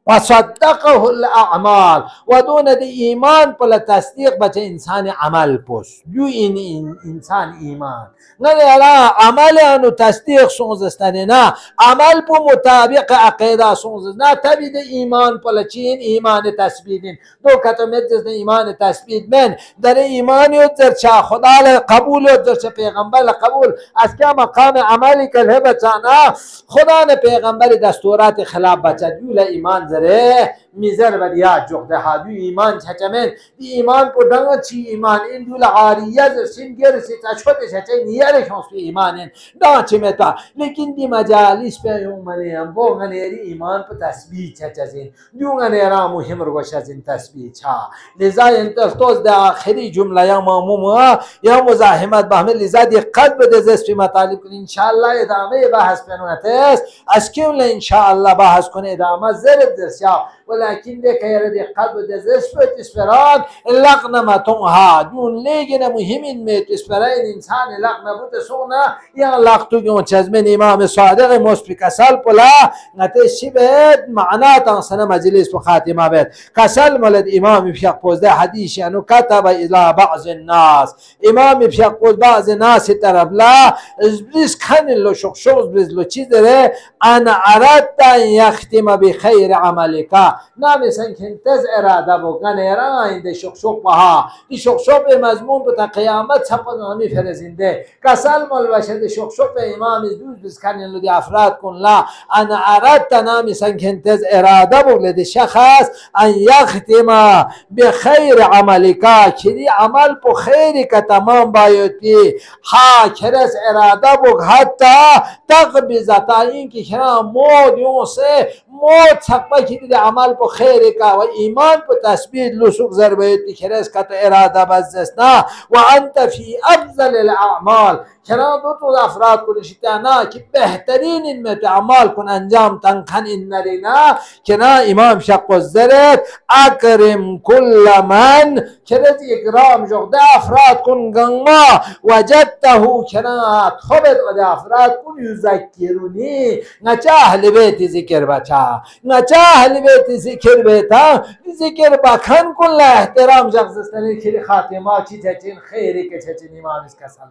وصدقه الاعمال و دون دی ایمان پل تصدیق بچه انسان عمل پوست جو این انسان ایمان نه یلا عمل انو تصدیق سونزستنه نه عمل پو مطابق عقیده سونزست نه تبی دی ایمان پل چین ایمان تثبیتین دو کتو مجز دی ایمان تثبیت من در ایمانی در چا خدا قبول در چا پیغمبر قبول از که مقام عملی کله بچانا خدا نه پیغمبر دستورات خلاف بچا دیولا ایمان زره میزر بدیات جوخده ها دو ایمان چچمن دی ایمان پردنگ چی ایمان این دول عاریه زرسین گرسی تشوته چچه نیاره شانس پی ایمانین دا چی متا لیکن دی مجالس پی اومنی هم بو غنیری ایمان پا تثبیت چچزین دو غنیرا مهم رو گوشزین تثبیت ها لذا انتفتوز دا آخری جمله یا ماموم یا مزاحمت بهمه لذا دی قد بدزست پی مطالب کن انشاءالله ادامه بحث پنواتست از کیون انشاءالله بحث کن ادامه زرد درس یا ولكن ديك يردي قلب دزسبت اسفران لغنا تونها دون ليجنا مهم ميت اسفرين انسان لغنا بود سونا يا لغتو جون چزمن امام صادق مصفي كسل پلا نتشي بيت معناتا سنه مجلس وخاتمه بيت كسل مولد امام بشق پوزده حديث انه كتب الى بعض الناس امام بشق پوز بعض الناس طرف لا ازبريس كان لو شخص بزلو چيز ده انا اردت ان يختم بخير عملك نام سنکن تز اراده بگن ایران ده شخشوق بها دی شخشوق مضمون بتا قیامت سپا نامی فرزنده کسل ملوشه ده شخشوق امام دوز بزکنین لدی افراد کن لا انا اردت نام سنکن تز اراده بگل ده شخص ان یختم بخیر عملکا کدی عمل پو خیری که تمام بایوتی ها کرس اراده بگ حتی تقبیزتا این که کرا مود یون سه مود سپا کدی عمل پو خیر کا و ایمان پو تثبیت لسوک ضربیتی کرس کت اراده بزدسنا و انت فی افضل الاعمال چرا دو تو افراد کنشیتا نا که بهترین این مت اعمال کن انجام تنکن این نرینا که نا امام شق الزرد اکرم کل من کرد اکرام جغده افراد کن گنگا وجدته کنات خبت و افراد کن یذکرونی نچه اهل بیت ذکر بچا نچه اهل بیت ذکر بیتا ذکر بکن کن احترام جغزستنی کلی خاتمه چی چچین خیری که چچین امام اس کسل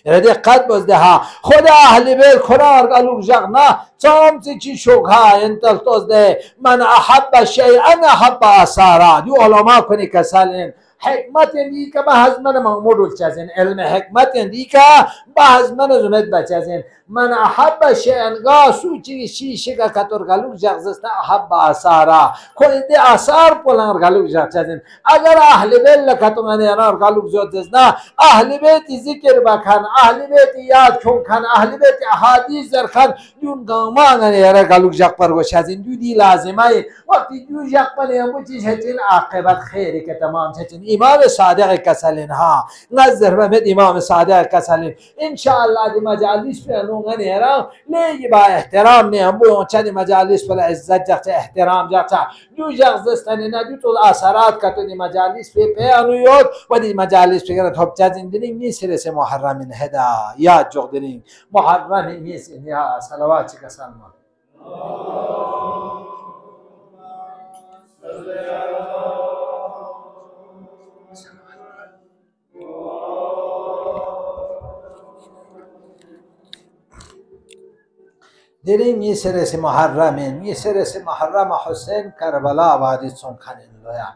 ملد قد بزده ها خود اهل بیت کنار گلوک جغنا چامسی چی شوکها انتل توزده من احب شیئا احب اثارا دیو علماء کنی کسلین حکمت دی که بحث من محمود چزین علم حکمت دی که بحث من زمد بچزین من احب شیئا سوچی شیشه که کتر گلوک جغزست احب اثارا کنی دی اثار پولن گلوک جغزین اگر اهل بیت لکتو من یانار گلوک جغزنا اهل بیت ذکر بکن اهل بیت یاد کن اهل بیت احادیث درکن دیون گامان یانار گلوک جغ پر گوشازین دو دی لازمه وقتی دو جغ پر یمو چیز هچین عاقبت خیری که تمام هچین امام صادق کسلین ها نظر بمد امام صادق کسلین انشاءالله دی مجالس پر لونگن هرام لیگی با احترام نیم بو چند مجالس پر عزت جخت احترام جخت جو جغزستانی ندو تو اثرات کتو دی مجالس پر پیانویود و دی مجالس پر گرد حب جزین دینیم نیسی رسی محرمین هدا یاد جغ دینیم محرمین نیسی یا صلوات چکا سلمان دیریم یه سرس محرمین یه سرس محرم حسین کربلا وادی سون کنین لویا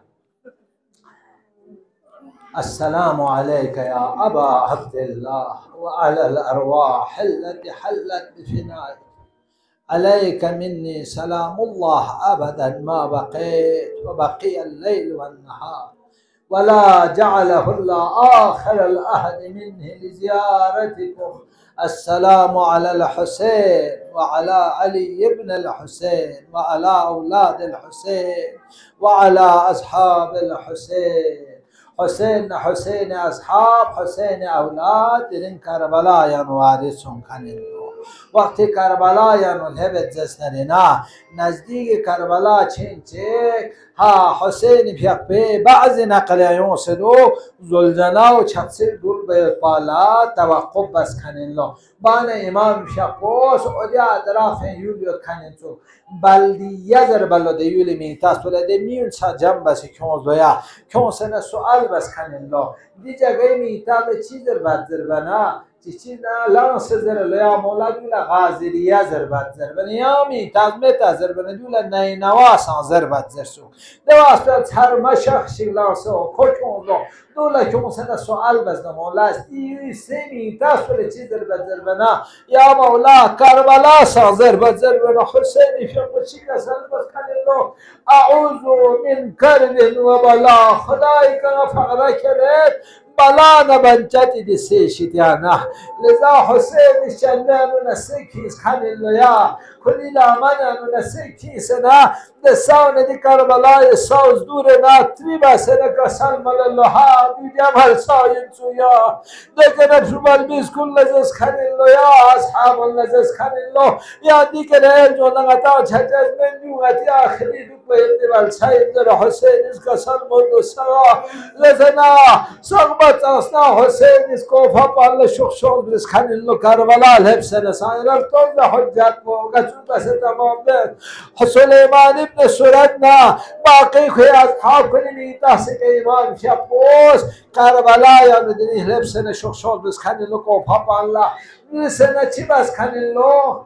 السلام عليك يا أبا عبد الله وعلى الأرواح التي حلت بفنائك عليك مني سلام الله أبدا ما بقيت وبقي الليل والنهار ولا جعله الله آخر العهد منه لزيارتكم السلام على الحسين وعلى علي بن الحسين وعلى أولاد الحسين وعلى أصحاب الحسين حسين أصحاب حسين أولاد درين كربلاء وارثون کنین وقتی کربلا یا نلهبت زستنینا نزدیک کربلا چینچک ها حسین پیقبه بعضی نقلیون سدو زلزنا و چپسیر دول به بالا توقف بس کنین لو بان امام شقوس اودی اطراف یولیوت کنین تو بلدیه زر بلده یولی میتاس بلده میون سا جمع بسی کون زویا کون سنه سوال بس کنین لو دی جگه میتا به چی زر بد زر بنا چی لانس زر لیا مولا دولا غازریه زر بد زر بنا یا میتاز میتا زر بنا دولا نینواسان زر بد زر سو دواس بیاد هر مشخ شیلانسه و کچون لو دولا کون سنه سوال بس مولا است دیوی سی میتاس بله چی زر بد زر بنا یا مولا کربلا سان زر بد زر بنا حسینی فیق چی کسل بس کنیلو اعوذ من کرب و بلا خدای که فقره کرد بلا نبنجت دی سیشیدیانه لذا حسین شندانو نسیکیز خانیلو یا کلی لامنانو نسیکیز نه دستاون دی کربلای ساز دور ناتری بسنه که سلم اللها دیدیم هر ساین سویا دیگه نفرمال بیز کل لزز خانیلو یا اصحاب لزز خانیلو یا دیگه ارجو نغتا چجز من یوغتی آخری دو بهتی والسایم در حسین از که سلم و سوا لذنا صغبت اصنا حسین از کوفا پال شخشون برس خانیلو کربلا لبسنه سایرال توز حجت موگتون بس تمام بید سلیمان ابن سردنا باقی خوی اصحاب کنی میتاسی که ایمان شبوز کربلا یا ندنی لبسنه شخشون برس خانیلو کوفا پال برسنه چی بس خانیلو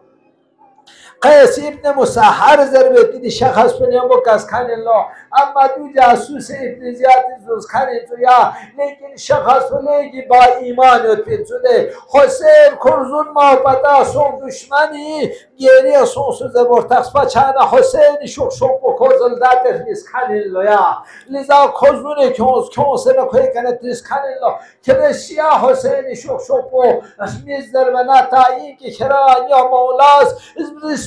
قیس ابن مسحر ضربتی دی شخص پنیم با کس کنین لو اما دو جاسوس ابن زیاد زوز کنین تو یا لیکن شخص لیگی با ایمان پین شده حسین کرزون محبتا سون دشمنی گیری سون سوزه مرتخص بچانه حسین شوق شوق و کزل داتر نیز کنین لو یا لذا کزونه کنسه نکوی کنه تیز کنین لو که بشیا حسین شوق شوق و نیز در بنا این که کران یا مولاز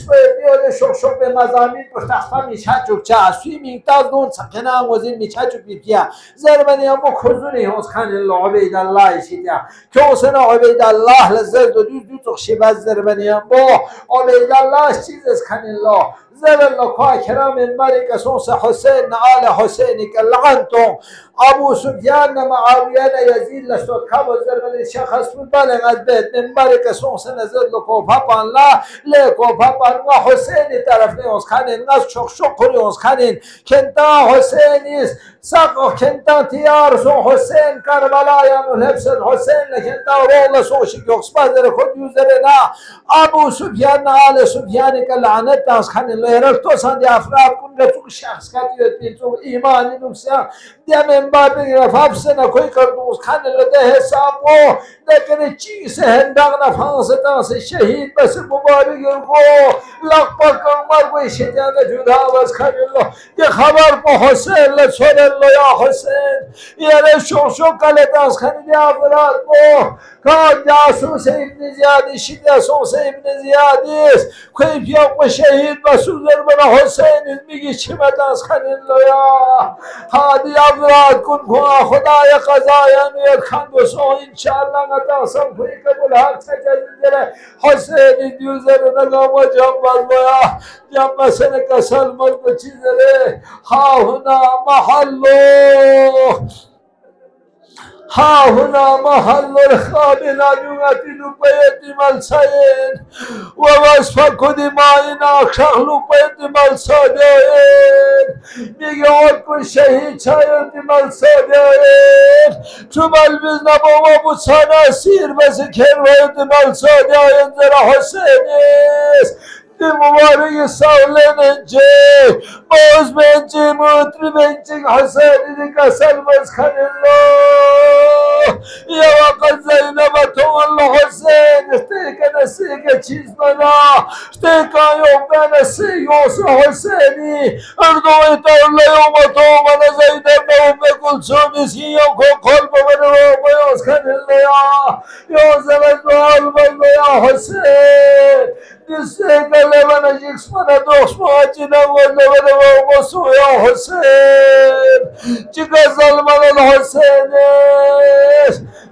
بیاد شوق به مزامین پرتخفا میچچوک چه سوی میتاز دون سکنه وزین میچچوک بیپیا زربنی هم با کزونی هنس خانی الله عبید الله شیدیا که حسین عبید الله لزر دو تو خشیبت زربنی هم با عبید الله چیز از خانی الله زر الله که کرام انباری که سونس حسین نعال حسینی که لعنتم ابو سفیان معاویه یزید لشتوت کبو زربنی شخص بود بالغ از بیت انباری که سونس نزر لکوفا پان لا لکوفا پان و حسینی طرف نیوز خانین ناز چوک شوک کریوز خانین کنتا حسینیست ساقو کنتا تیار سون حسین کربلایانو لبسن حسین لکنتا رول سوشی کیوکس بازر خود یوزره نا ابو سفیان آل سفیانی که لعنت دانس خانین لهرال تو سندی افراد کن رسوک شخص کتیوت پیتو ایمانی نمسیان دیم انبار بگرف حفظنا کوئی کردوز خانین لده حسابو لیکن چیز هندق نفانس دانس شهید بس مبارک گو لقبا کمر گوی شدیان جدا بس خانین لو یه خبر با حسین لسوله الله يا حسين يا شو قالت از خنید افراد بو کان جاسوس ابن زیادی شد جاسوس ابن زیادی است که پیام شهید مسئول بر حسین میگی چی از خنید الله یا هادی افراد کن خدای قضای امیر کن بسو انشاءالله نتاسم کوئی قبول حق سجده حسین دیوزر نگام و جنب الله جنب سن کسل مرد چیزره ها هنا محلو ها هنا محل الخاب نجومت لبيت ملسين ووصف دمائنا شغل لبيت ملسين میگه کن شهید شاید ملسين تو ملبز نبا و بسانا سیر و ذکر وید ملسين زر حسین است مبارک سالن جه باز بنجی مطری بنجی حسینی کسل مسکن الله یا وقت زینب تو الله حسین اشتیک نسیگ چیز بنا اشتیک آیوب نسیگ یوسف حسینی اردوی تولي یوم تو من زیدب نوم کلسومی سیام کو قلب من رو بیاسکن الله یا زمن بال یا حسین Disse que leva na Gixmana dos Montes, na Wanda, moço é o Hussein, de casal mal Hussein,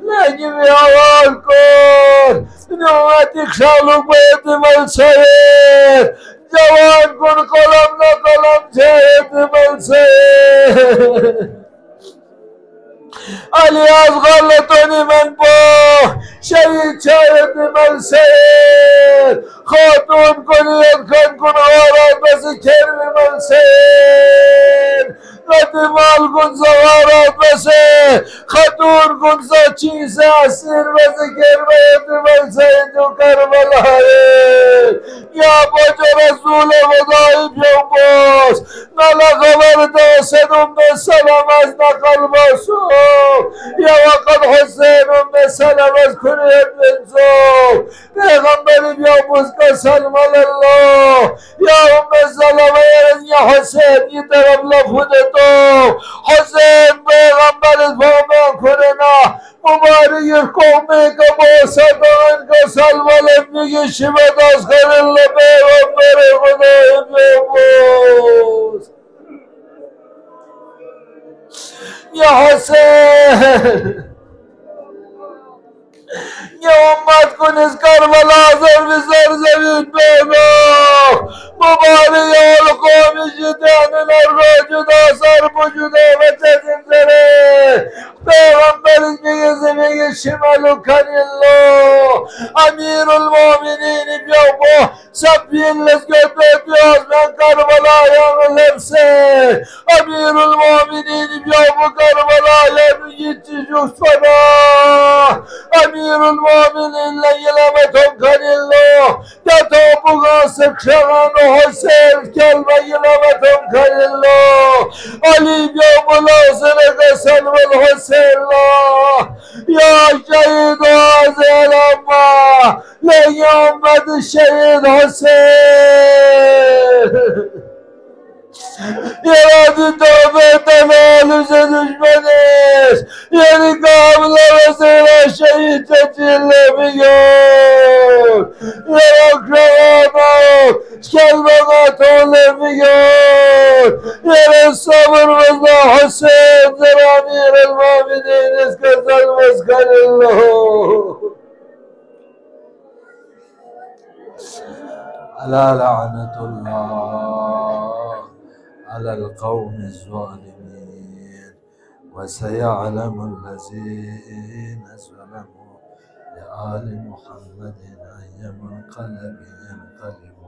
nem me alcor, não é de xalo de malsair, jawan com colam na colam de malsair. alias غلطوني من با شهید شاید ملسین خاتون کنید کن کن آراد بس کرم ملسین مال کن زوارات بس خاتون کن زا چیز اسیر بس کرم ملسین جو کربلای یا باج رسول خدای بیان باز نالا خبر داستم به سلام از نقل باسو یا وقت حسین به سلام از کنید بنزو پیغمبری بیان باز که سلام الله یا سلام یا حسین یه طرف لفظ تو حسین پیغمبر فهمان کننا مبارک قومی که با صدان که سلام میگه شبت از خیر الله پیغمبر خدای بیاموز یا حسین یا امت کن از کربلا زر بزر زمین بینا مبارک آل قومی جدان نرگا جدا سر بجوده و تزم زره پیغمبر میگه زمین شمالو کنی الله امیر المومنین بیا با سبیل لزگت بیاز من کربلا یا لبسه امیر المومنین بیا با کربلا یا میگی چی جوش فنا امیر المومنین لیلمتون کنی الله دتا بغاسق شغان و حسین کلمه یلمتون کنی الله علی بیا ملازم قسل والحسین الله یا شهید حسین اما لیامد شهید حسین یادی توبه تمالوز دشمنش یعنی قابل وزیر شهید تجیله میگون یا اکرامات کلمه قطوله میگون یا صبر وزا حسین در امیر المومنین اسکزل مسکن الله ألا لعنة الله على القوم الظالمين وسيعلم الذين ظلموا لآل محمد أي منقلب ينقلبون